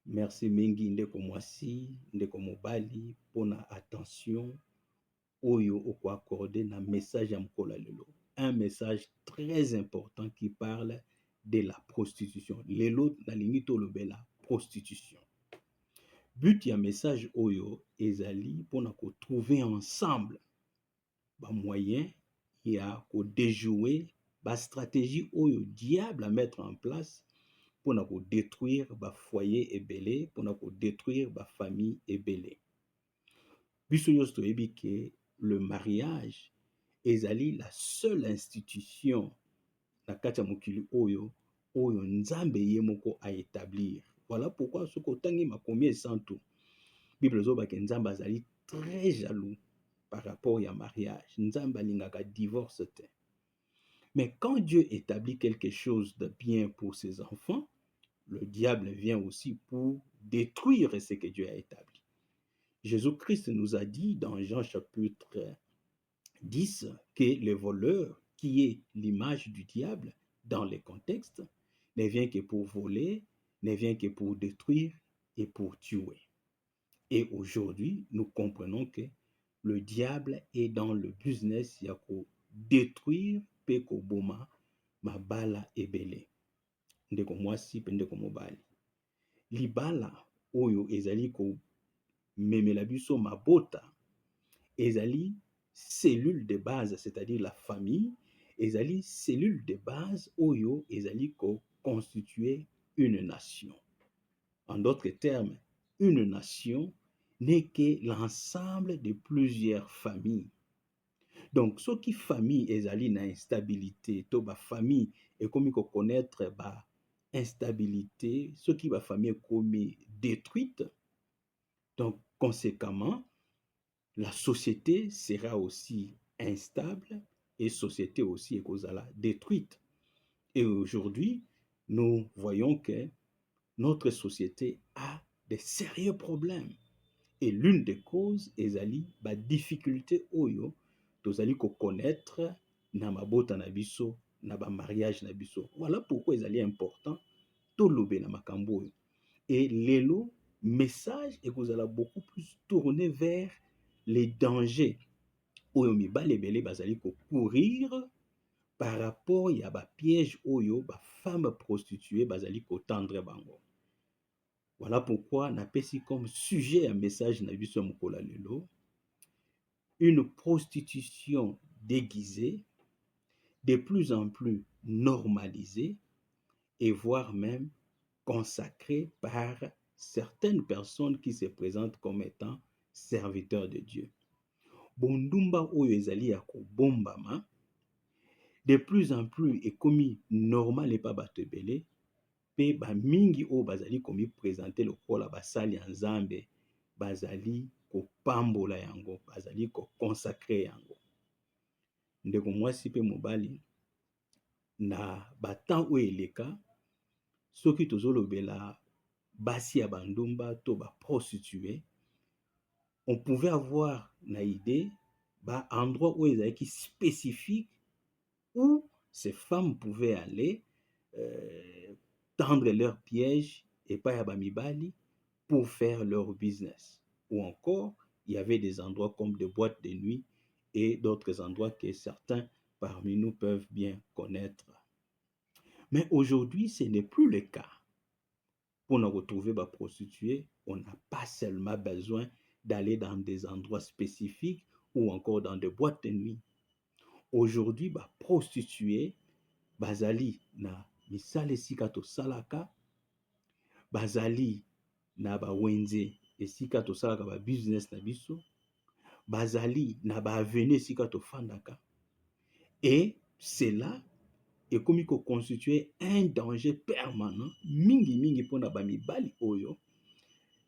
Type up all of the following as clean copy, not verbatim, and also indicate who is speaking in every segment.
Speaker 1: Merci mingi ndeko mwasi, ndeko mobali, pona attention oyo oko accordé na message ya mkola lelo. Un message très important qui parle de la prostitution. Lelo nalingi tolobela prostitution. But ya message oyo ezali pona ko trouver ensemble ba moyen ya ko déjouer ba stratégie oyo diable a mettre en place pour détruire ba foyer ebele, pour détruire ba famille ebele. Biso nyonso toyebi que le mariage ezali la seule institution na kati ya mokili oyo oyo nzambe ye moko a établir. Voilà pourquoi ce kotangi makomi esantu Bible ezoba ke nzambe azali très jaloux par rapport ya mariage. Nzambe alingaka divorce te. Mais quand Dieu établit quelque chose de bien pour ses enfants, le diable vient aussi pour détruire ce que Dieu a établi. Jésus-Christ nous a dit dans Jean chapitre 10 que le voleur, qui est l'image du diable dans les contextes, ne vient que pour voler, ne vient que pour détruire et pour tuer. Et aujourd'hui, nous comprenons que le diable est dans le business ya ko détruire pe ko boma mabala ebele. Ndeko mwasi pe ndeko mobali. Libala oyo ezali ko memela biso mabota, ezali cellule de base, c'est-à-dire la famille, ezali cellule de base oyo ezali ko constituer une nation. En d'autres termes, une nation n'est que l'ensemble de plusieurs familles. Donc, ce qui famille ezali na instabilité, to ba famille et comme ko connaître ba instabilité, ce qui va famille comme détruite. Donc, conséquemment, la société sera aussi instable et société aussi ekozala détruite. Et aujourd'hui, nous voyons que notre société a de sérieux problèmes. Et l'une des causes ezali ba difficulté oyo tozali ko connaître na mabota na biso, na ba mariage na biso. Voilà pourquoi ezali important tolobe na makambo oyo. Et lelo message ekozala beaucoup plus tourné vers les dangers oyo mibali ebele bazali ko courir par rapport ya ba piège oyo ba femmes prostituées bazali ko tendre bango. Voilà pourquoi napesi comme sujet un message na biso mokola lelo, une prostitution déguisée, de plus en plus normalisée et voire même consacrée par certaines personnes qui se présentent comme étant serviteurs de Dieu. Bondumba oyo ezali ya kobombama, de plus en plus ekomi normal et pas bato ebele, pe ba mingi oyo bazali komi présenter lokola basali ya nzambe, bazali kopambola yango, bazali ko consacrer yango. Ndeko mwasi pe mobali, na batemps oyo eleka, soki tozolobela basi ya bandumba to ba prostituée, on pouvait avoir na idée ba endroit où ezalaki spécifique où ces femmes pouvaient aller tendre leurs pièges et pas ya bamibali pour faire leur business. Ou encore, il y avait des endroits comme des boîtes de nuit et d'autres endroits que certains parmi nous peuvent bien connaître. Mais aujourd'hui, ce n'est plus le cas. Pour nous retrouver bah, prostituées, on n'a pas seulement besoin d'aller dans des endroits spécifiques ou encore dans des boîtes de nuit. Aujourd'hui, bah, prostituées, bazali na misala esika tosalaka, bazali na ba wenze esika tosalaka ba business na biso, bazali na ba avenue esika tofandaka. Et cela ekomi ko constituer un danger permanent mingi pona ba mibali oyo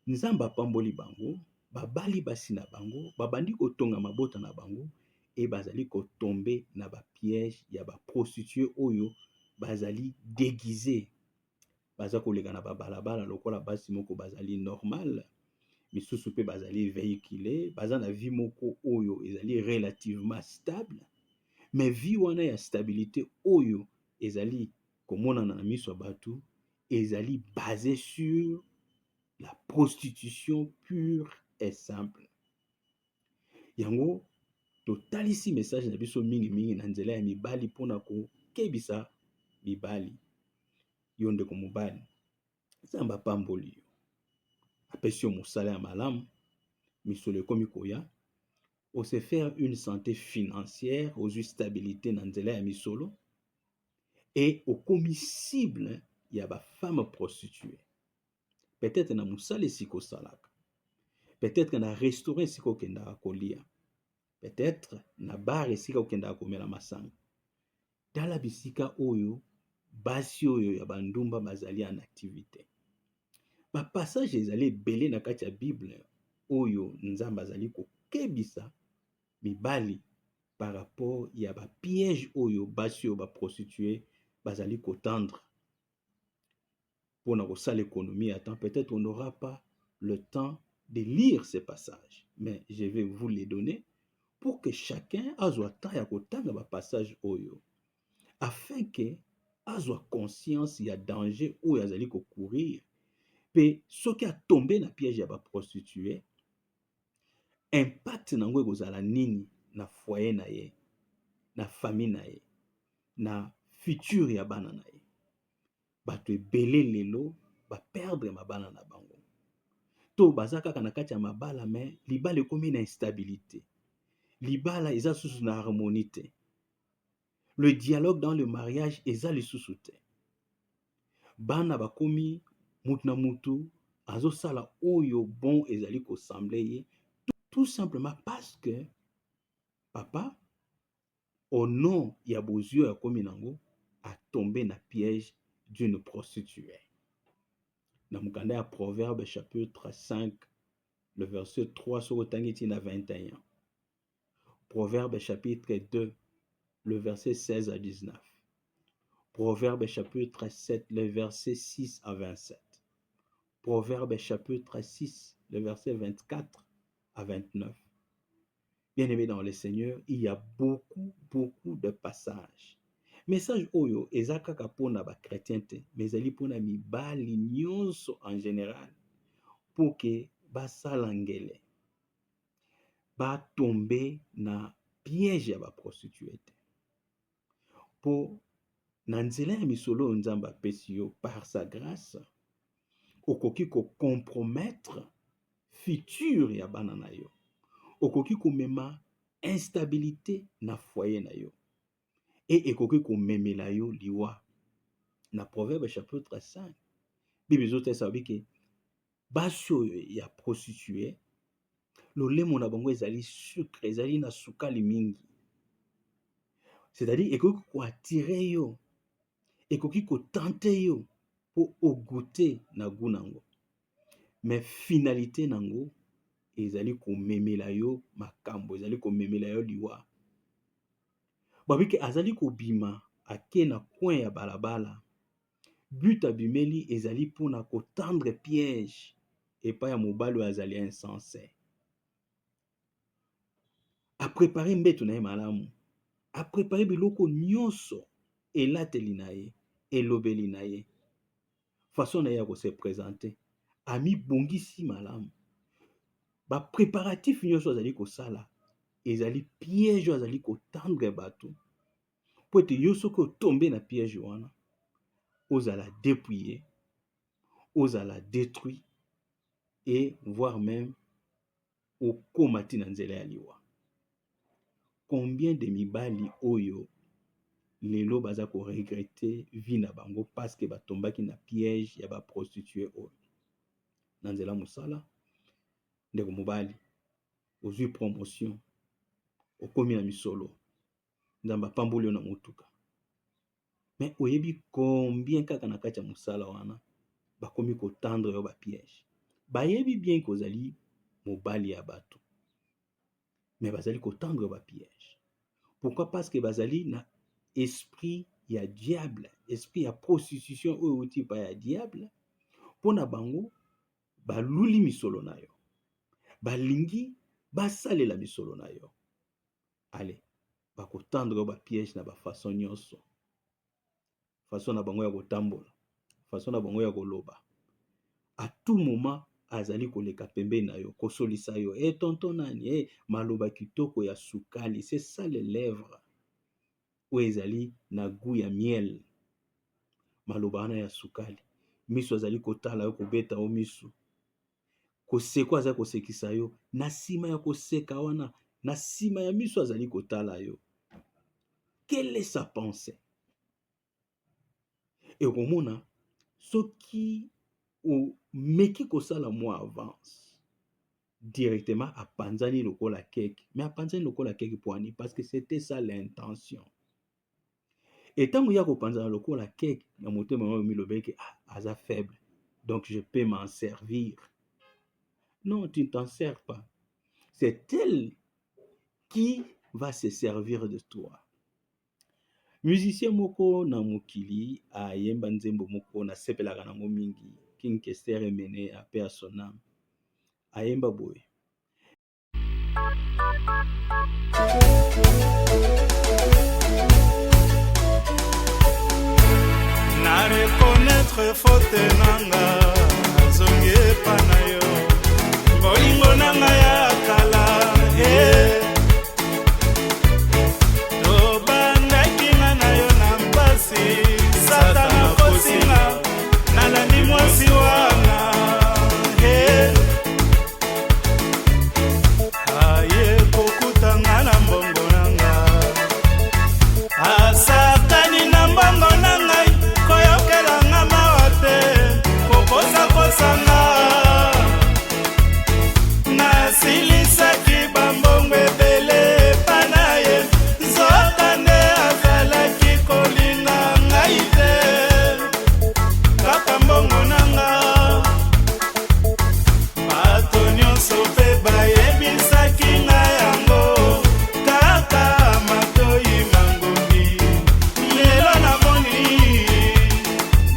Speaker 1: nzamba pamboli bango, babali basi na bango, babandi kotonga mabota na bango et bazali kotomber na ba piège ya ba prostituée oyo bazali déguisé. Baza koleka na ba balabala lokola basi moko bazali normal, misusu pe bazali véhiculé, baza na vie moko oyo ezali relativement stable. Mais vie wana ya stabilité oyo ezali komona na miso ya bato ezali basé sur la prostitution pure et simple. Yango totalisi message na biso mingi na nzela ya mibali mpona kokebisa mibali. Yo ndeko mobali, Nzambe apamboli yo, apesi yo mosala ya malamu, misolo ekomi koya, ose faire une santé financière, ozwi stabilité na nzela ya misolo, et okomi cible ya bafemme prostituée. Peut-être na mosala esika osalaka, peut-être na restaurant esika okendaka kolia, peut-être na bar esika okendaka komela masanga. Tala bisika oyo basi oyo ya bandumba bazali en activité. Bapassage ezali ebele na kati ya Bible oyo Nzambe azali kokebisa mibali par rapport ya bapiège oyo basi oyo baprostituée bazali kotendre mpona kosala économie ya temps. Peut-être on n'aura pas le temps de lire ces passages, mais je vais vous les donner pour que chacun azwa temps ya kotanga bapassage oyo, afin que azwa conscience ya danger oyo azali kocourir, pe soki atombe na piège ya baprostituée, impact nango ekozala nini na foyer na ye, na famille na ye, na futur ya bana na ye. Bato ebele lelo baperdre mabala na bango, to baza kaka na kati ya mabala, me libala ekomi na instabilité, libala eza susu na harmonie te, le dialogue dans le mariage eza lisusu te, bana bakomi mutu na mutu azosala oyo bon ezali kosemble ye, tout simplement parce que papa, au nom ya bozio ya komi nango, a tombé na piège d'une prostituée. Na mukanda ya Proverbe chapitre 5, le verset 3 sur otangi na 21. Proverbe chapitre 2, le verset 16 à 19. Proverbe chapitre 7, le verset 6 à 27. Proverbe chapitre 6, le verset 24 à 29. Bien-aimés dans le Seigneur, il y a beaucoup de passages. Message oyo eza kaka pona ba chrétien te, mais ezali pona mibali nyonso en général, pour que basala ngele, ba tombe na piège ya ba prostituée te. Po na nzela ya misolo oyo Nzambe apesi yo par sa grâce, okoki ko compromettre futur ya bana na yo, okoki komema instabilité na foyer na yo, et ekoki komemela yo liwa. Na Proverbe chapitre 5, Bible ezotesa bike basi oyo ya prostituée, lolemo na bango ezali sucre, ezali na sukali mingi, c'est-à-dire ekoki koatire yo, ekoki kotante yo po ogoute na goût nango, mais finalité nango ezali komemela yo makambo, ezali komemela yo liwa. Babike azali kobima ake na coin ya balabala, but abimeli ezali pona kotendre piège epai ya mobali oyo azali insensé. Aprepare mbeto na ye malamu, aprepare biloko nyonso, elateli na ye, elobeli na ye, façon na ye ya kose présente, amibongisi malamu. Bapréparatif nyonso azali kosala ezali piège oyo azali kotendre bato, po ete yo soki otombe na piège wana, ozala dépouillé, ozala détruit, et voire même okoma ti na nzela ya liwa. Combien de mibali oyo lelo baza ko regretter vie na bango parce que batombaki na piège ya ba prostituée oyo. Na nzela mosala, ndeko mobali, ozwi promotion, okomi na misolo, Nzambe apamboli yo na motuka, mais oyebi combien kaka na kati ya mosala wana bakomi kotendre yo ba piège. Bayebi bien kozali mobali ya bato, mais bazali kotendre yo ba piège. Pourquoi? Parce que bazali na esprit ya diable, esprit ya prostitution oyo uti pa ya diable, pona bango baluli misolo na yo, balingi basalela misolo na yo. Allez, bakotendre yo ba piège na ba façon nyonso, façon na bango ya kotambola, façon na bango ya koloba. À tout moment azali koleka pembeni na yo kosolisa yo tonton nani maloba kitoko ya sukali, c'est ça les lèvres oyo ezali na goût ya miel, maloba wana ya sukali. Miso azali kotala yo kobeta o miso, koseko azali kosekisa yo, na nsima ya koseka wana, na nsima ya miso azali kotala yo. Quelle est sa pensée? Ekomona soki omeki kosala mwa avance directement apanzani lokola keke, mais apanzani lokola keke poani parce que c'était ça l'intention. Etango ya kopanzana lokola keke na motema mwa milobeke aza faible, donc je peux m'en servir. Non, tu ne t'en sers pas. C'est elle qui va se servir de toi. Musicien moko na mokili ayemba nzembo moko na sepelaka nango mingi, King Kester Emene ape a son âme. Ayemba boye.
Speaker 2: Na reconnaître faute nanga, azongi epa na yo, bolingo nanga ya kala, tobandaki nga na yo na mpasi, satana kosinga, nalandi mwasi wana, aye kokutanga na mbongo nanga, asakani na mbongo nanga, koyokelanga mawa te, kokosa kosanga, nasilisaki bambongo ebele epa na ye, nzoka nde azalaki kolinga ngai te, kaka mbongo nanga. Bato nyonso mpe bayebisaki nga yango, kaka matoi mangomi, lelo namoni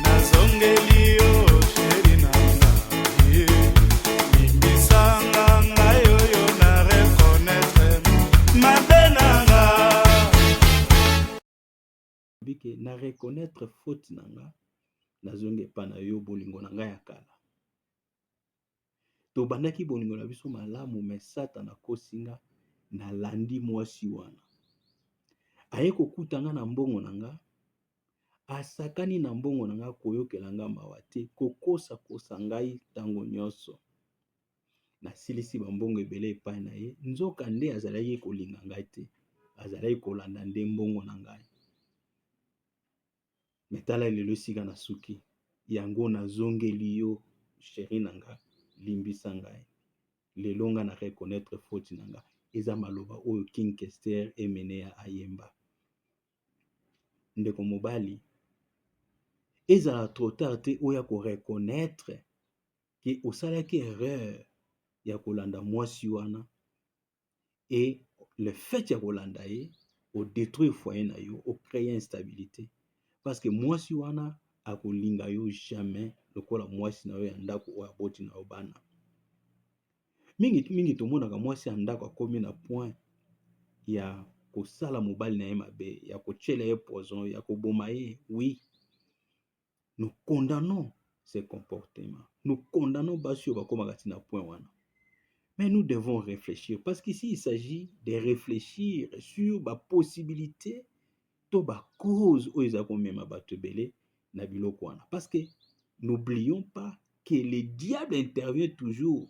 Speaker 2: nazongeli yo sheri nanga, limbisanga ngai oyo na reconnaître mabe nanga.
Speaker 1: Bike na reconnaître faute nanga, nazonge epa na yo bolingo na ngai ya kala. Tobandaki bolingo na biso malamu, me Satana akosinga nalandi mwasi wana. Aye kokutanga na mbongo na nga, asakani na mbongo na nga koyokela nga mawa te, kokosa kosa ngai ntango nyonso. Nasilisi bambongo ebele epai na ye, nzoka nde azalaki kolinga ngai te, azalaki kolanda nde mbongo na ngai. Metala lelo sika na suki, yango nazongeli yo sheri na nga, limbisa ngai. Lelo nga na reconnaître faute na nga, eza maloba oyo King Kester Emene ya ayemba. Ndeko mobali, ezala trop tard te oya ko reconnaître ke osalaki erreur ya kolanda mwasi wana, et le fait ya kolanda ye o détruire foyer na yo, o créer instabilité, parce que mwasi wana akolinga yo jamais lokola mwasi na yo ya ndako oyo aboti na yo bana. Mingi tomonaka mwasi ya ndako akomi na point ya kosala mobali na ye mabe, ya kotiela ye poison, ya koboma ye. Oui, nous condamnons ces comportements, nous condamnons basi oyo bakomaka tina point wana. Mais nous devons réfléchir, parce qu'ici il s'agit de réfléchir sur la possibilité to ba cause oyo eza komema bato ebele na biloko wana. Parce que n'oublions pas que le diable intervient toujours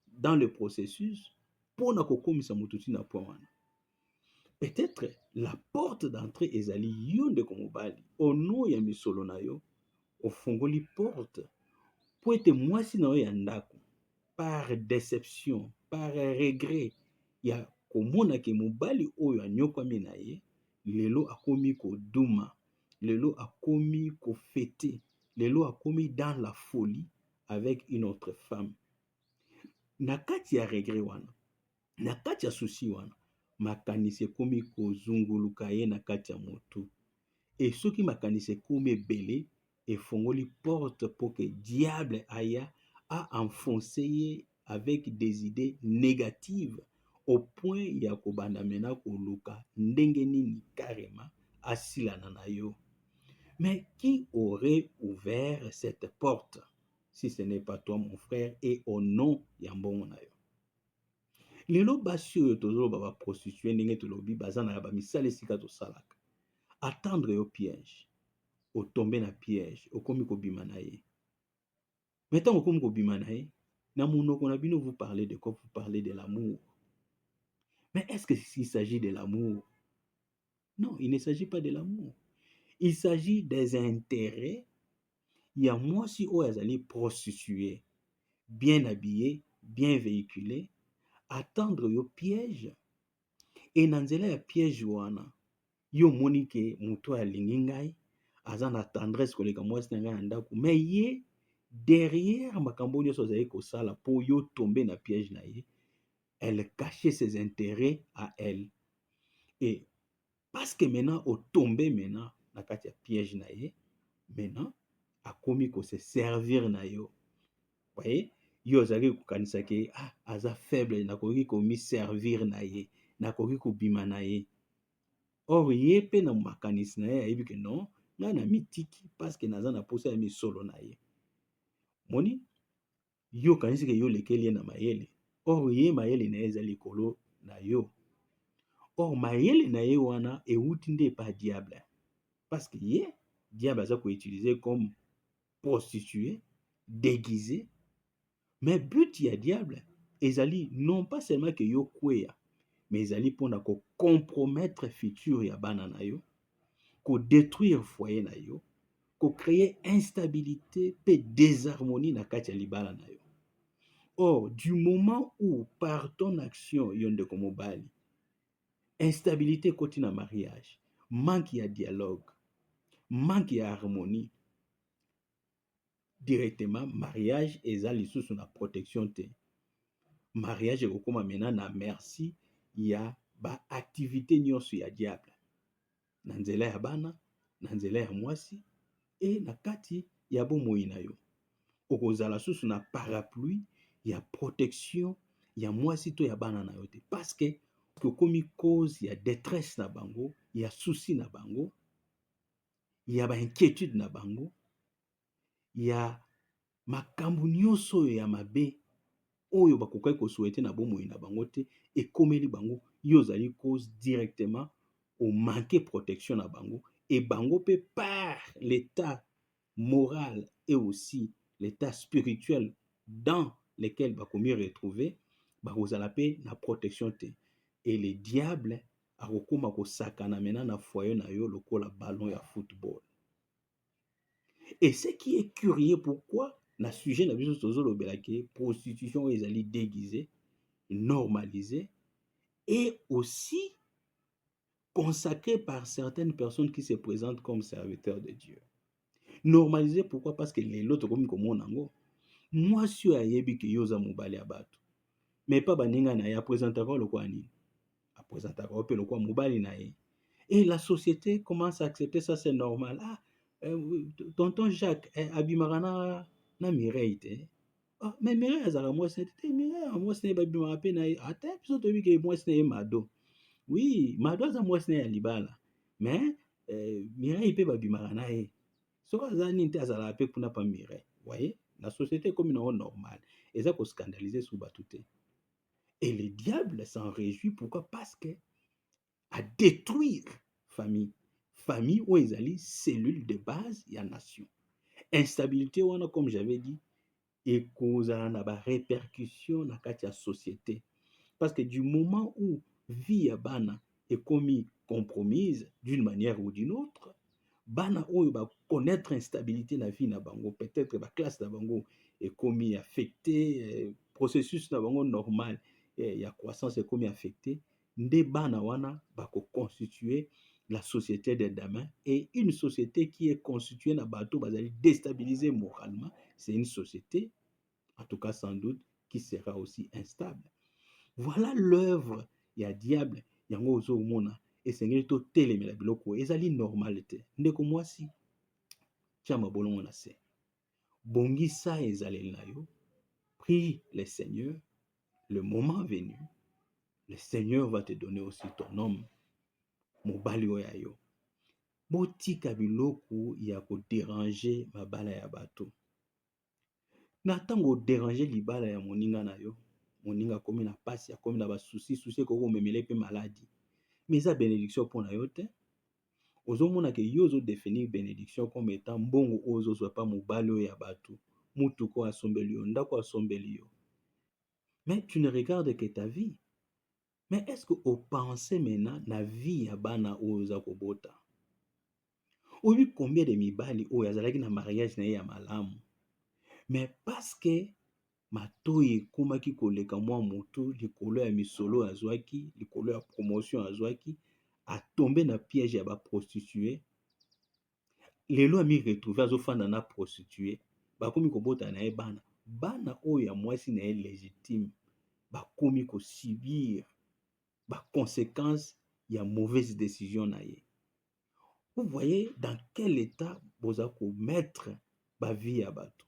Speaker 1: dans le processus pour na kokomisa moto tina point wana. Peut-être la porte d'entrée ezali yo ndeko mobali, au nom ya misolo na yo ofongoli porte po ete mwasi na yo ya ndako, par déception, par regret, ya komona ke mobali oyo anyokwami na ye, lelo akomi koduma, lelo akomi kofete, lelo akomi dans la folie avec une autre femme. Na kati ya regret wana, na kati ya souci wana, makanisi ekomi kozunguluka ye na kati ya motu. Et soki makanisi ekomi ebele, efongoli porte pour que diable aya a enfoncé ye avec des idées négatives au point ya kobanda mena koluka ndenge nini carrément asilana na yo. Mais qui aurait ouvert cette porte? si ce n'est pas toi, mon frère, et au nom ya mbongo na yo. Lelo basi oyo tozoloba baprostitue ndenge tolobi baza na bamisala esika tosalaka. Attendre yo piège. Otombe na piège. Okomi kobima na ye. Mais tant okomi kobima na ye, na monoko na bino vous parlez de quoi? Vous parlez de l'amour. Mais est-ce qu'il s'agit de l'amour? Non, il ne s'agit pas de l'amour. Il s'agit des intérêts. Il y a moi si oazali prostitué, bien habillé, bien véhiculé, attendre yo piège. Et na nzela ya piège wana, yo moni ke moto alingi ngai, aza na tendresse koleka mwasi na ngai na ndako, mais ye derrière makambo nyonso azali kosala po yo tomber na piège na ye, elle cachait ses intérêts à elle. Et parce que maintenant otombe maintenant na kati ya piège na ye, maintenant akomi ko se servir na yo. Voyez, yo azali kokanisa ke aza faible, nakoki komi servir na ye, nakoki kobima na ye. Or ye pe na makanisi na ye ayebi ke non, nga na mitiki parce que naza na posa ya misolo na ye. Moni, yo kanisi ke yo lekeli ye na mayele. Or ye mayele na ye eza likolo na yo. Or mayele na ye wana euti nde pa diable. Parce que ye, diable aza ko utiliser comme prostituée, déguisée. Mais but ya diable ezali non pas seulement que yo kweya, mais ezali pona ko compromettre futur ya bana na yo, ko détruire foyer na yo, ko créer instabilité pe désharmonie na kati ya libala na yo. Or, du moment où par ton action yo ndeko mobali, instabilité koti na mariage, manque ya dialogue, manque ya harmonie, directement mariage eza lisusu na protection te. Mariage ekokoma maintenant na merci ya ba activité nyonso ya diable. Na nzela ya bana, na nzela ya mwasi, et na kati ya bomoi na yo. Okozala susu na parapluie ya protection ya mwasi to ya bana na yo te. Parce que okomi cause ya détresse na bango, ya souci na bango, ya ba inquiétude na bango, ya makambo nyonso ya mabe oyo bakokaki kosouhaite na bomoi na bango te, ekomeli bango, yo ozali cause directement au manquer protection na bango, et bango pe par l'état moral et aussi l'état spirituel dans lequel bakomi retrouver, bakozala pe na protection te. Et le diable akokoma kosakana maintenant na foyer na yo lokola ballon ya football. Et ce qui est curieux, pourquoi na sujet na biso tozolobela ke prostitution ezali déguisée, normalisée, et aussi consacrée par certaines personnes qui se présentent comme serviteurs de Dieu. Normalisé, pourquoi? Parce que les autres comme komona ngo, moi si ayebi ke yoza mobali ya bato, mais pas baninga na ya présentaka lokwa nini, a présentaka pe lokwa mobali na ye. Et la société commence à accepter ça, c'est normal. Tonton Jacques abimara na Mireille te. Mais Mireille azala mwasi te, Mireille mwasi ne babimara pe na ye. Ate biso toyebi ke mwasi ne Mado. Oui, Mado aza mwasi ne ya libala. Mais Mireille pe babimara na ye. Soko aza nini te azala pe kuna pa Mireille. Voyez, la société comme une normale. Eza ko scandaliser sous batu te. Et le diable s'en réjouit. Pourquoi? Parce que à détruire famille. Famille où ils allaient cellule de base, il y a nation. Instabilité, comme j'avais dit, et cause na ba répercussion na la société. Parce que du moment où vie à bana est commis compromise d'une manière ou d'une autre, bana où va connaître instabilité na vie na bango, peut-être la classe na bango est commis affecté, processus na bango normal, il y a croissance est commis affecté. Nde bana wana bako constituer la société des demain, et une société qui est constituée na bateau bazali déstabilisée moralement, c'est une société, en tout cas sans doute, qui sera aussi instable. Voilà l'œuvre ya diable yango ozo mona esengeli to telemela biloko ezali normalité. Ndeko mwasi tia mabolongo na se, bongisa ezaleli na yo, prie le Seigneur, le moment venu le Seigneur va te donner aussi ton homme, mobali oyo yo. Botika biloko ya ko déranger mabala ya bato. na ntango oderange libala ya moninga na yo, moninga akomi na pasi, akomi na basusi ekoki komemele mpe maladi, mais eza bénédiction mpo na yo te. Ozomona ke yo ozodefinir bénédiction comme étant mbongo oyo ozozwa pa mobali oyo ya bato, mutuka oyo asombeli yo, ndako asombeli yo. Mais tu ne regardes que ta vie. Mais est-ce que opense maintenant na vie ya bana oyo oza kobota? Oyebi combien de mibali oyo azalaki na mariage na ye ya malamu, mais parce que matoyi ekomaki koleka mwa motu likolo ya misolo azwaki, likolo ya promotion azwaki, atombe na piège ya baprostituée, lelo ami retrouve azofanda na prostituée, bakomi kobota na ye bana. Bana oyo ya mwasi na ye légitime bakomi kosubir baconséquence ya mauvaise décision na ye. Vous voyez dans quel état boza komettre bavie ya bato.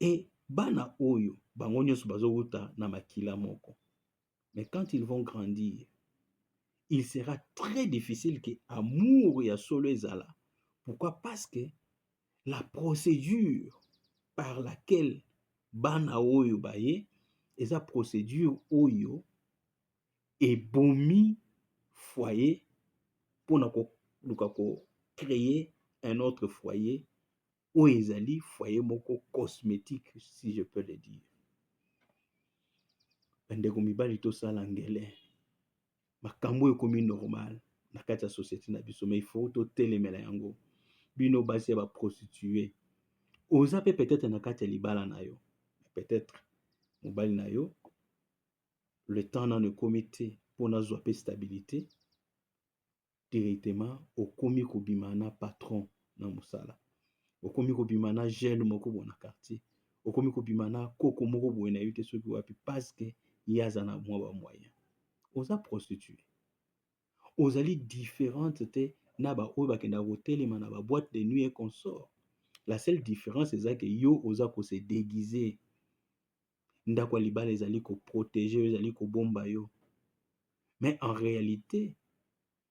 Speaker 1: Et bana oyo bango nyonso bazowuta na makila moko, mais quand ils vont grandir, il sera très difficile que amour ya solo ezala. Pourquoi? Parce que la procédure par laquelle bana oyo baye eza procédure oyo ebomi foyer mpona koluka créer un autre foyer oyo ezali foyer moko cosmétique, si je peux le dire. Bandeko mibali tosala ngele, makambo ekomi normal na kati ya société na biso, mais il faut totelemela yango. Bino basi ya baprostituée, oza mpe peut-être na kati ya libala na yo, peut-être mobali na yo le temps nano ekomi te mpo nazwa mpe stabilité, directement okomi kobima na patron na mosala, okomi kobima na jeune moko boye na quartier, okomi kobima na koko moko boye na yo te soki wapi, parce que ye aza na mwa bamoyen. Oza prostituée, ozali différente te na baoyo bakendaka kotelema na baboîte de nuit et consort. La seule différence eza ke yo oza kose déguiser, ndako ya libala ezali koprotege yo, ezali kobomba yo. Mais en réalité,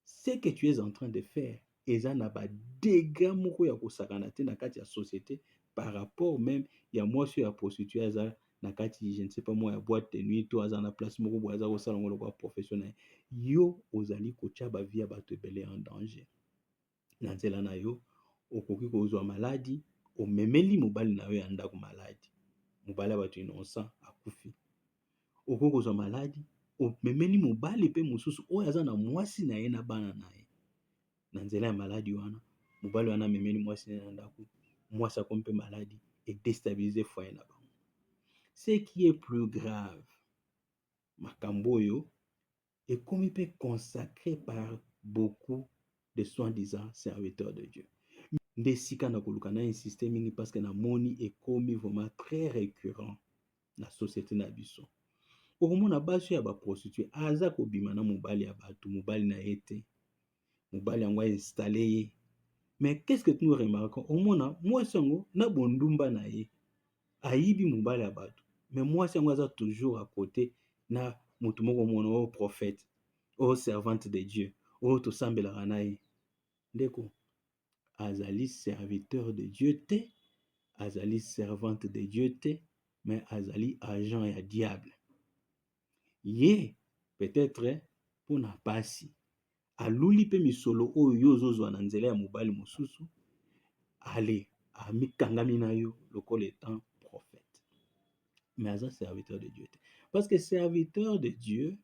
Speaker 1: ce que tu es en train de faire eza na badégâts moko ya kosakana te na kati ya société par rapport même ya mwasi ya prostituée aza na kati, je ne sais pas moi, ya boîte de nuit to aza na place moko boye aza kosala ngo lokola professionnel. Yo ozali kotia bavie ya bato ebele en danger. Na nzela na yo okoki kozwa maladi, omemeli mobali na yo ya ndako maladi, mobali ya bato innocent akufi. Okoki kozwa maladi, omemeli mobali mpe mosusu oyo aza na mwasi na ye na bana na ye. Na nzela ya maladi wana, mobali wana amemeli mwasi na ye na ndako, mwasi akomi mpe maladi et déstabiliser foyer na bango. Ce qui est plus grave, makambo oyo ekomi mpe consacré par beaucoup de soi-disant serviteurs de Dieu. Nde sika na koluka na insiste mingi parce que na moni ekomi vraiment très récurrent na société na biso. Okomona basi ya baprostituée aza kobima na mobali ya bato, mobali na ye te, mobali yango installé ye. Mais qu'est-ce que nous remarquons? Omona mwasi yango na bondumba na ye ayibi mobali ya bato, mais mwasi yango aza toujours à côté na moto moko mona oyo prophète, oyo servante de Dieu, oyo tosambelaka na ye. Ndeko azali serviteur de Dieu te, azali servante de Dieu te, mais azali agent ya diable. Ye peut-être pona pasi aluli mpe misolo oyo yo ozozwa na nzela ya mobali mosusu, ale amikangami na yo lokola étant prophète, mais aza serviteur de Dieu te. Parce que serviteur de Dieu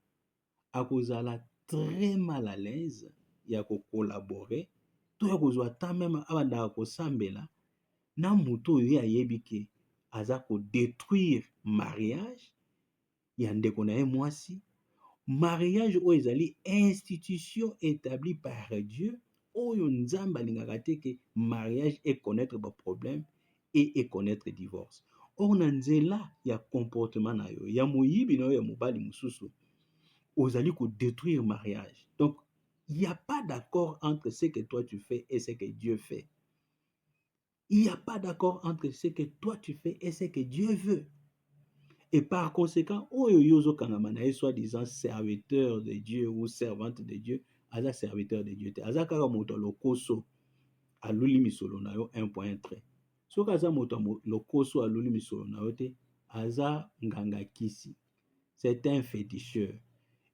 Speaker 1: akozala très mal à l'aise ya kokolaborer to ya kozwa ta meme abandaka kosambela na moto oyo ye ayebi ke aza kodétruire mariage ya ndeko na ye mwasi, mariage oyo ezali institution établie par Dieu, oyo nzambe alingaka te ke mariage econnaître baproblème et econnaître divorce. Or na nzela ya comportement na yo ya moyibi na yo ya mobali mosusu, ozali kodétruire mariage. Donc il n'y a pas d'accord entre ce que toi tu fais et ce que Dieu fait. Il n'y a pas d'accord entre ce que toi tu fais et ce que Dieu veut. Et par conséquent, oyo yozo kangama na ye soi-disant serviteur de Dieu ou servante de Dieu, aza serviteur de Dieu te. Aza kaka moto lokoso aluli misolo na yo 1.3. soki aza moto lokoso aluli misolo na yo te aza nganga kisi, c'est un féticheur.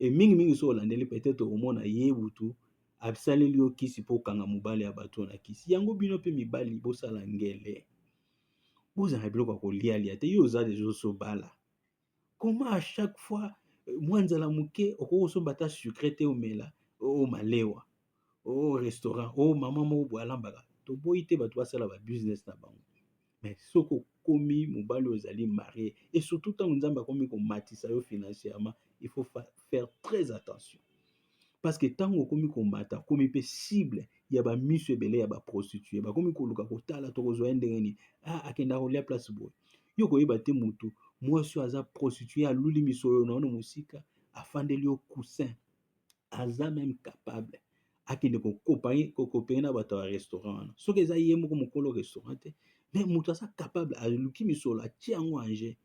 Speaker 1: Et mingi so olandeli peut-être omona ye butu asaleli yo kisi mpo okanga mobali ya bato na kisi. Yango bino mpe mibali bosala ngele, bozala biloko ya kolialia te, yo oza deja osobala. Comment à chaque fois mwa nzala moke okoki osomba ata sucre te omela o malewa au restaurant o mama moko boye alambaka, toboyi te bato basala ba business na bango. Mais soki okomi mobali ozali marié et surtout ntango nzambe akomi komatisa yo financièrement, il faut faire très attention. Parce que ntango okomi komata okomi mpe cible ya bamiso ebele ya baprostitue, bakomi koluka kotala tokozwa ye ndenge nini, akenda kolia place boye. Yo koyeba te motu mwasi oyo aza prostitue aluli misolo na ono mosika afandeli yo coussin, aza même capable akende kokopeye na bato ya restaurant wana. Soki eza ye moko mokolo restaurant te, mais moto aza capable aluki misolo atie yango ange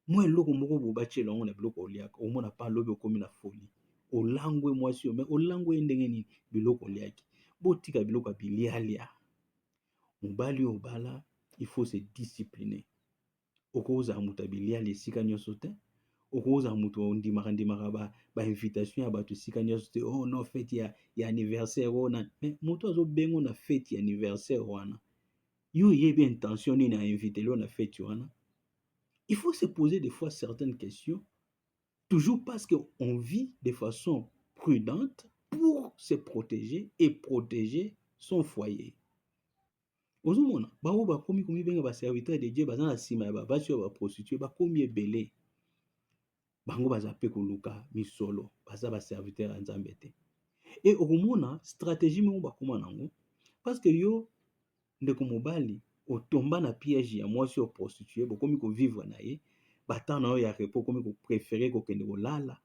Speaker 1: mwa eloko moko boye batiela yango na biloko oliaka, omona pa lobi okomi na folie, olangwe mwasi yo, mais olangwe ye ndenge nini? Biloko oliaki. Botika biloko ya bilialia. Mobali oyo obala il faut se discipliner. Okozala moto ya bilialia esika nyonso te, okozala moto ondimaka invitation ya bato esika nyonso te. Oh non, fête ya anniversaire wana, mais moto azobengo na fête ya anniversaire wana, yo yebi intention nini ainvite yo na fête wana. Il faut se poser des fois certaines questions, toujours parce qu'on vit de façon prudente pour se protéger et protéger son foyer. Ozomona bao bakomi komibenga baserviteur de Dieu baza na nsima ya babasi oyo baprostitue bakomi ebele, bango baza mpe koluka misolo, baza baserviteur ya Nzambe te. Et okomona stratégie moko bakoma nango, parce que yo ndeko mobali otomba na piège ya mwasi oyo prostitue, bokomi kovivre na ye, batan na yo ya repos komi kopréféré kokende kolala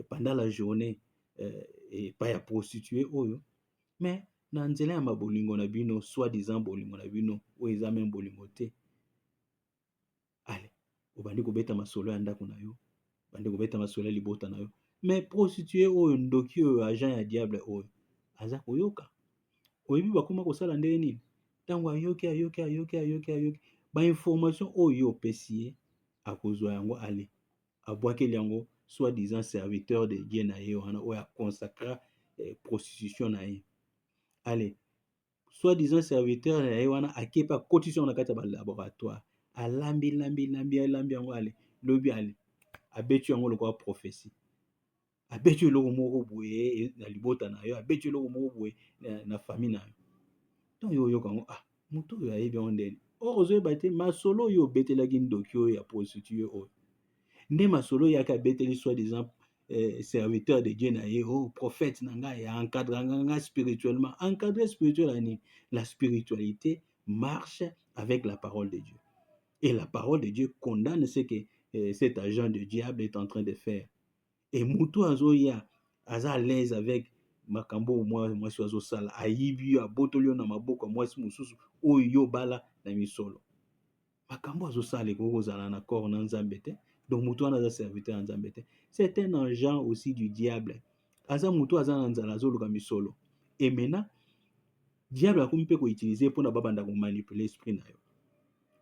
Speaker 1: pendant la journée epai ya prostitue oyo. Mais na nzela ya mabolingo na bino, soi-disant bolingo na bino oyo eza meme bolingo te, ale obandi kobeta masolo ya ndako na yo, bandi kobeta masolo ya libota na yo, mais prostitue oyo ndoki oyo agent ya diable oyo aza koyoka. Oyebi bakoma kosala ndenge nini? Ntango ayoki bainformation oyo opesi ye, akozwa yango ale abwakeli yango soi-disant serviteur de Dieu na ye wana oyo aconsacra prostitution na ye. Ale soi-disant serviteur na ye wana akepe akotisi yango na kati ya balaboratoire, alambi yango ale lobi ale abeti yango lokola prophétie, abeti eloko moko boye na libota na yo, abeti eloko moko boye na famille na yo. Donc yo oyoka yango, moto oyo ayebi yango ndeni. Or ozoyeba te masolo oyo obetelaki ndoki oyo ya prostitue oyo nde masolo yaki abeteli soi-disant serviteur de Dieu na ye, oh prophète na ngai encadre nga spirituellement. Encadrer spirituellement, la spiritualité marche avec la parole de Dieu. Et la parole de Dieu condamne ce que cet agent de diable est en train de faire. Et mutu azoya aza à l'aise avec makambo mwasi azosala, ayibi yo abotoli yo na maboko ya mwasi mosusu oyo yo bala na misolo. Makambo azosala ekoki kozala na corps na Nzambe te. Donc mutu wana aza serviteur ya Nzambe te. C'est un agent aussi du diable. Aza mutu aza na nzala azoluka misolo. Et maintenant diable akomi mpe koutiliser mpona babanda komanipuler esprit na yo.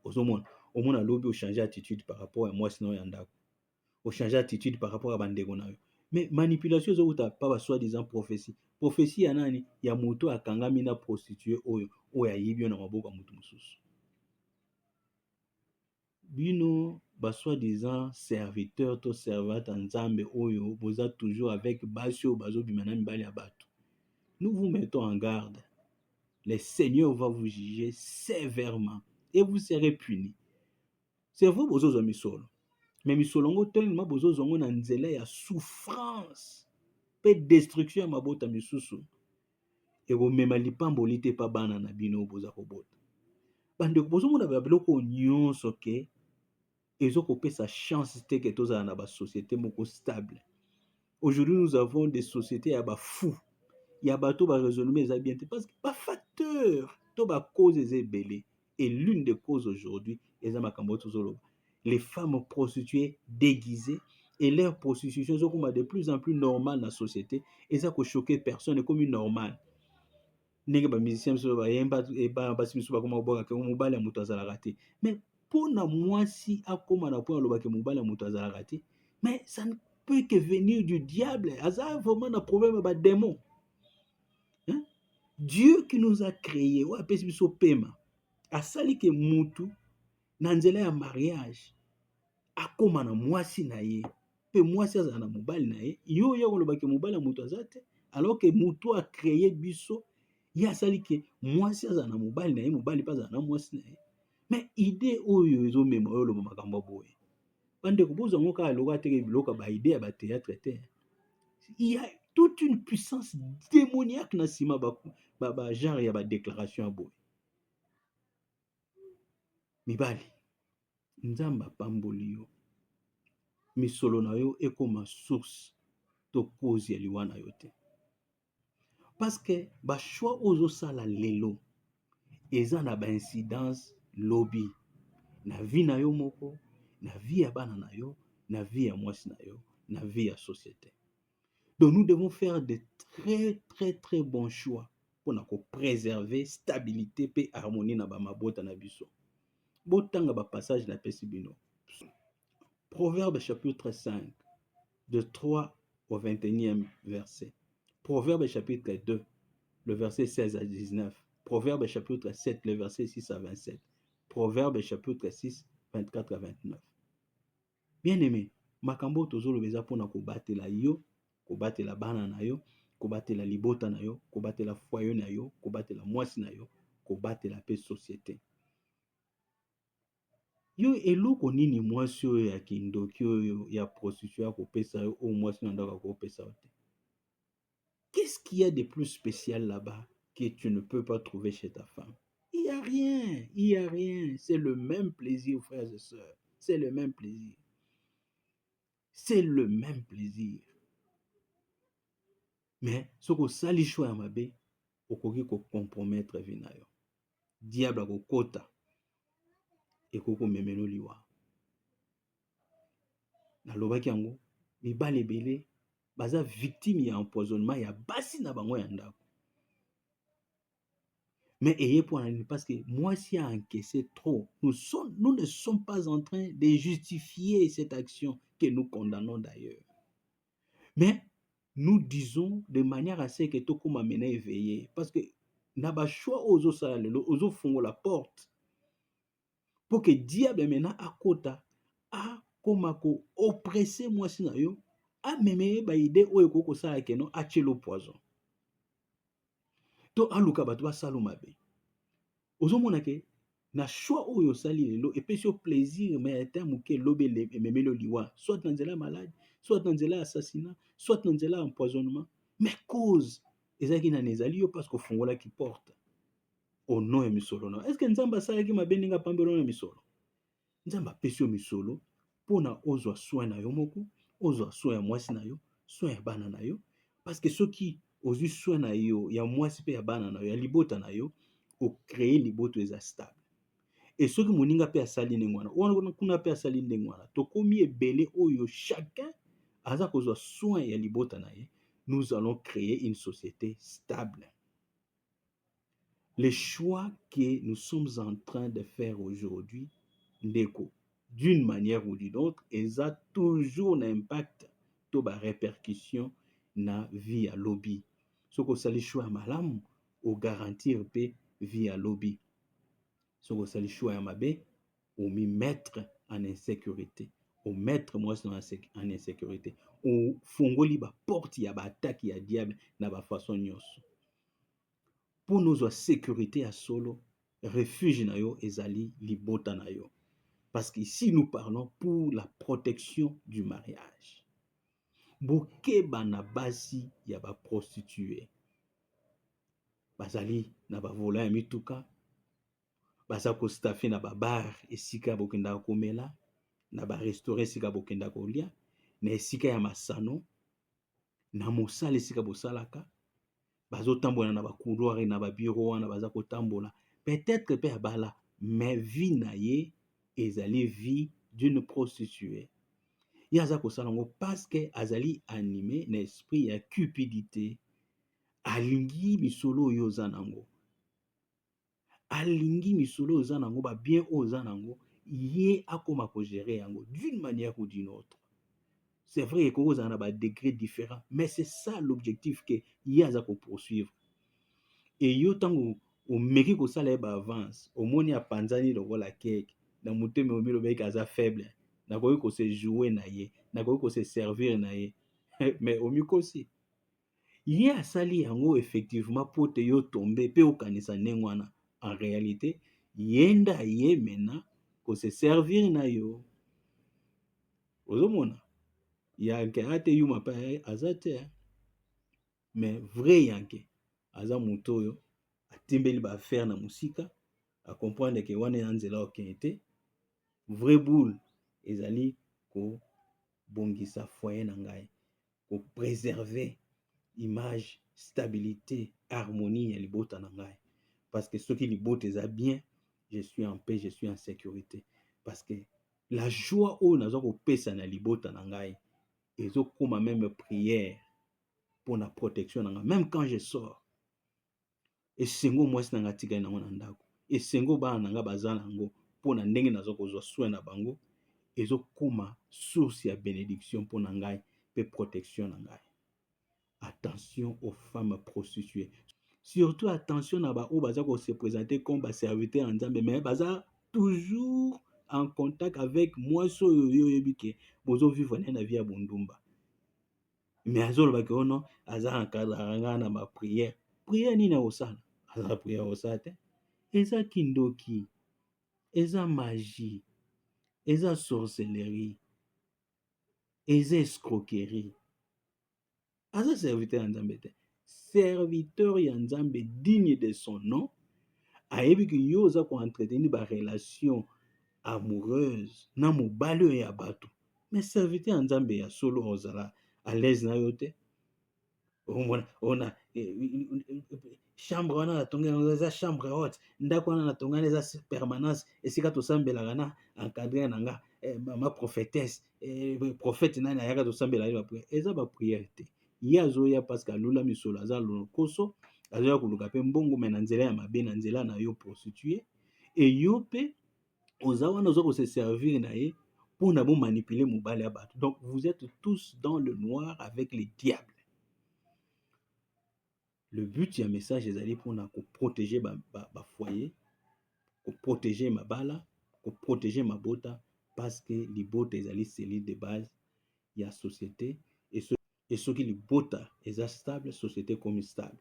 Speaker 1: Ozomona omona lobi ochanger attitude par rapport à mwasi na yo ya ndako, ochanger attitude par rapport à bandeko na yo. Mais manipulation ezokota pa ba soi-disant prophétie. Prophétie ya nani? Ya moto akangami na prostituée oyo ayibi yo na maboko ya mutu mosusu. Bino ba soi-disant serviteur to servante ya Nzambe oyo boza toujours avec basi oyo bazobima na mibali ya bato. Nous vous mettons en garde. Le Seigneur va vous juger sévèrement et vous serez punis. C'est vous bozozwa misolo. Mais misolongo tellement bozozongo na nzela ya souffrance pe destruction ya mabota misusu. Et bomema lipamboli te pa bana na bino boza kobota. Bandeko bozomona ba biloko nyonso ke ezokopesa chance te ke tozala na ba société moko stable. Aujourd'hui nous avons des sociétés ya ba fous. Ya bato ba raisonnement eza bien te parce que ba facteur to ba cause eza ebele. Et l'une des causes aujourd'hui eza makambo tozoloba. Les femmes prostituées déguisées et leur prostitution sont comme de plus en plus normales dans la société et ça peut choquer personne comme une normale. ndenge bamusicien biso bayemba ebana basi biso bakoma kobwaka ke mobali ya moto azalaka te. Mais mpona mwasi akóma na point alobaki mobali ya moto azalaka te, mais ça ne peut que venir du diable. Aza vraiment na problème ya badémon. Hein? Dieu qui nous a créé oyo apesi biso pema asali ke mutu na nzela ya mariage akóma na mwasi na ye mpe mwasi azala na mobali na ye, yo oyo kolobaki mobali ya moto aza te, alors ke mutu acréé biso ye asali ke mwasi azala na mobali na ye, mobali mpe azala na mwasi na ye. Mais idée oyo ezomema oyo oloba makambo boye bandeko bozango kaka lokola teke biloko ya baide ya batéâtre te. Il y a toute une puissance démoniaque na nsima genre ya badéclaration ya boye. Mibali, nzambe apamboli yo, misolo na yo ekoma source to cause ya liwa na yo te. Parce que bachoix ozosala lelo eza na baincidence lobi na vie na yo moko, na vie ya bana na yo, na vie ya mwasi na yo, na vie ya société. Donc nous devons faire de très très très bons choix pour préserver stabilité et harmonie na bamabota na biso. Botanga ba passage na pesi bino. Proverbe chapitre 5 de 3 au 21e verset. Proverbe chapitre 2 le verset 16 à 19. Proverbe chapitre 7 le verset 6 à 27. Proverbe chapitre 6 24 à 29. Bien aimé, makambo tozoloba eza mpona kobatela yo, kobatela bana na yo, kobatela libota na yo, kobatela foyer na yo, kobatela mwasi na yo, kobatela pe société. Yo eloko nini mwasi oyo ya kindoki oyo ya prostitution akopesa yo oyo mwasi na ndako akopesa yo te? Qu'est-ce qu'il y a de plus spécial là-bas que tu ne peux pas trouver chez ta femme? Il n'y a rien, il n'y a rien. C'est le même plaisir, frères et sœurs. C'est le même plaisir. C'est le même plaisir. Mais ce que sali choix ya mabe, okoki ko compromettre vie na yo. Diable akokota ekoko memelo liwa. Nalobaki yango mibali ebele baza victime ya empoisonnement ya basi na bango ya ndako. Mais ayez point parce que moi si a encaissé trop, nous ne sommes pas en train de justifier cette action que nous condamnons d'ailleurs. Mais nous disons de manière à ce que tout comme amener éveillé parce que n'a pas choix aux autres font la porte pour que diable maintenant à kota a comme ko oppresser moi si na yo a même ba idée o ekoko ça que non a le poison. To aluka bato basalo mabe ozomona ke na choix oyo sali lelo epesi yo plaisir mais à terme ke lobe memelo liwa soit na nzela malade, soit na nzela assassinat, soit na nzela empoisonnement, mais cause ezaki na nezali yo parce que fongola ki porte au nom ya misolo na. Est-ce que nzamba salaki mabe ndinga pambelo na misolo? Nzamba apesi yo misolo pona ozwa soin na yo moko, ozwa soin ya mwasi na yo, soin ya bana na yo, parce que soki ozwi soin na yo ya mwasi pe ya bana na yo ya libota na yo ocréer liboto eza stable. Et soki moninga pe asali ndenge wana wana kuna pe asali ndenge wana tokomi ebele oyo chacun aza kozwa soin ya libota na ye, nous allons créer une société stable. Les choix que nous sommes en train de faire aujourd'hui, ndeko, d'une manière ou d'une autre, eza toujours un impact to ba répercussion na vie à lobby. Soko sali choix malamu o garantir pe vie à lobby. Soko sali choix mabe o mi mettre en insécurité, o mettre moi en insécurité, o fongoli ba porte ya ba attaque ya diable na ba façon nyonso. Pour nos sécurité à solo, refuge na yo ezali libota na yo. Parce qu'ici nous parlons pour la protection du mariage. Boke bana basi ya ba prostituée. Bazali na ba vola ya mituka. Baza ko staffer na ba bar esika bokenda komela, na ba restaurant esika bokenda kolia, na esika ya masano, na mosala esika bosalaka. Bazo tambola na ba couloir na ba bureau wana baza ko tambola. Peut-être pe abala, mais vie na ye ezali vie d'une prostituée. Yaza ko salango parce que azali animé na esprit ya cupidité, alingi misolo oyo oza nango, alingi misolo oza nango, babien oyo oza nango, ye akoma kogere yango d'une manière ou d'une autre. C'est vrai que vous en avez des degrés différents, mais c'est ça l'objectif que ye aza poursuivre. Et yo tango au meki ko sala ba avance, au moni apanzani lokola keke, na muteme omi lobeki aza faible, na koki ko se jouer na ye, na koki ko se servir na ye, mais omi kosi. Ye asali yango effectivement pour te yo tomber pe okanisa ndenge wana. En réalité, yenda ye mena ko se servir na yo. Ozomona? Yanke ate yuma pa azate, mais vrai yanke aza moto oyo atimbeli ba affaire na musika, a comprendre que wana ya nzela okende te. Vrai boule ezali ko bongisa foyer na ngai, ko préserver image, stabilité, harmonie ya libota na ngai. Parce que ce qui libota eza bien, je suis en paix, je suis en sécurité. Parce que la joie oyo nazo kopesa na libota na ngai ezokoma même prière pour la protection na ngai. Même quand je sors, esengo mwasi na ngai atikali nango na ndako, esengo bana na ngai baza nango mpo na ndenge nazo kozwa soin na bango, ezokoma source ya bénédiction mpo na ngai mpe protection na ngai. Attention aux femmes prostituées. Surtout attention na ba oyo baza ko se présenter comme ba serviteur en Nzambe, mais baza toujours en contact avec mwasi oyo yo yebi ke bozo vivre na vie ya bondumba. Mais azoloba ke ono aza encadre nga na ma prière. Prière nini osala? Aza prière osala te. Eza kindoki, eza magie, eza sorcellerie, eza escroquerie. Aza serviteur ya Nzambe te. Serviteur ya Nzambe digne de son nom, ayebi ke yo oza ko entretenir ba relation amoureuse na mobali oyo ya bato. Mais serviteur ya Nzambe ya solo ozala à l'aise na yo te. On a chambre wana natongana eza chambre haute, ndako wana natongana eza permanence, esika tosambelaka na encadré na nga ma prophétesse, prophète nani ayaka tosambela ye ba prière. Eza ba prière te. Ye azoya parce que alula misolo aza lokoso, azoya koluka pe mbongo me na nzela ya mabe, na nzela na yo prostituée. Et yo pe oza wana oza ko se servir na ye pour na bo manipuler mobali ya bato. Donc vous êtes tous dans le noir avec les diables. Le but ya message ezali mpona koprotéger ba foyer, koprotéger mabala, koprotéger mabota, parce que libota ezali cellule de base ya société, et soki libota eza stable, société comme stable.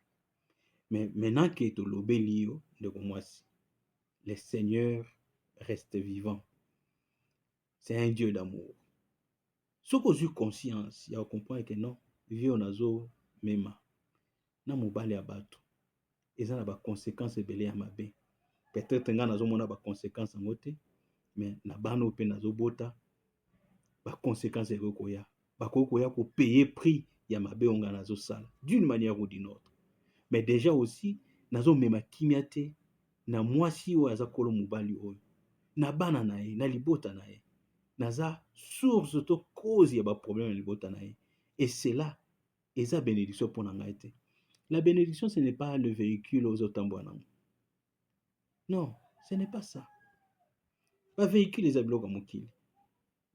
Speaker 1: Mais maintenant que tolobeli yo ndeko mwasi, le Seigneur reste vivant. C'est un Dieu d'amour. Soki ozwi conscience ya comprendre que non, vie onazo mema na mobali ya bato eza na ba conséquences ebele ya mabe. Peut-être nga nazomona ba conséquences yango te, mais na bana oyo mpe nazobota ba conséquences ekokoya, bakokoya ko payer prix ya mabe onga nazosala d'une manière ou d'une autre. Mais déjà aussi nazomema kimia te na mwasi oyo aza kolo mobali oyo, na bana na ye, na libota na ye, naza source to cause ya ba problème ya libota na ye. Et cela eza bénédiction pour na ngai te. La bénédiction, ce n'est pas le véhicule aux otamboanam. Non, ce n'est pas ça. Ba véhicule eza biloko mokili.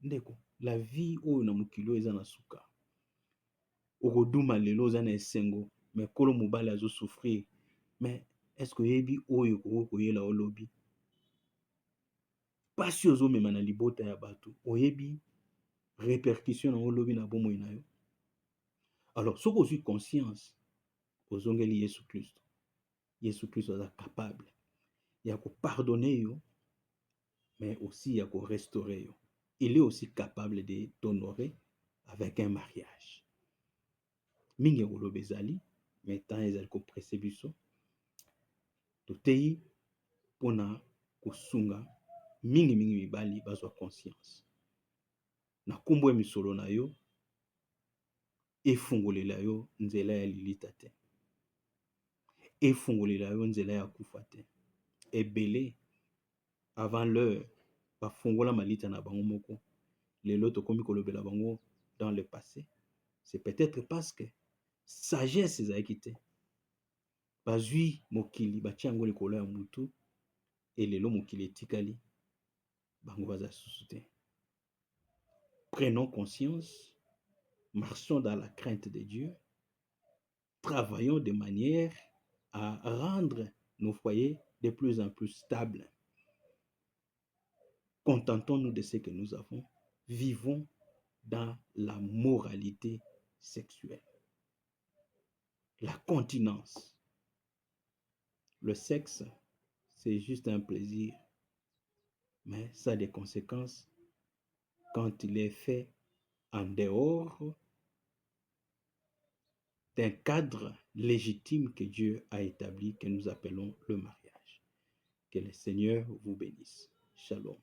Speaker 1: Ndeko, la vie oyo na mokili eza na suka. Okoduma lelo eza na esengo, mais kolo mobali azo souffrir. Mais est-ce que yebi oyo koyela olobi? Pasi ozomema na libota ya bato, oyebi répercussion na olobi na bomoi na yo. Alors, soki ozwi conscience, ozongeli Yesu Christ. Yesu Christ est capable. Il a pardonner yo, mais aussi il a restaurer yo. Il est aussi capable de t'honorer avec un mariage. Mingi ngolo bezali, mais tant ezali ko presse biso. Totei pona kosunga mingi mibali bazwa conscience. Na kombo misolo na yo efungolela yo nzela ya lilita te. Efungolela yo nzela ya kufa te. Ebele avant l'heure bafungola malita na bango moko, lelo tokomi kolobela bango dans le passé. C'est peut-être parce que sagesse ezalaki te. bazwi mokili batia yango likolo ya mutu elelo mokili etikali bango baza susu te. Prenons conscience, marchons dans la crainte de Dieu, travaillons de manière à rendre nos foyers de plus en plus stables. Contentons-nous de ce que nous avons, vivons dans la moralité sexuelle. La continence. Le sexe, c'est juste un plaisir, mais ça a des conséquences quand il est fait en dehors d'un cadre légitime que Dieu a établi, que nous appelons le mariage. Que le Seigneur vous bénisse. Shalom.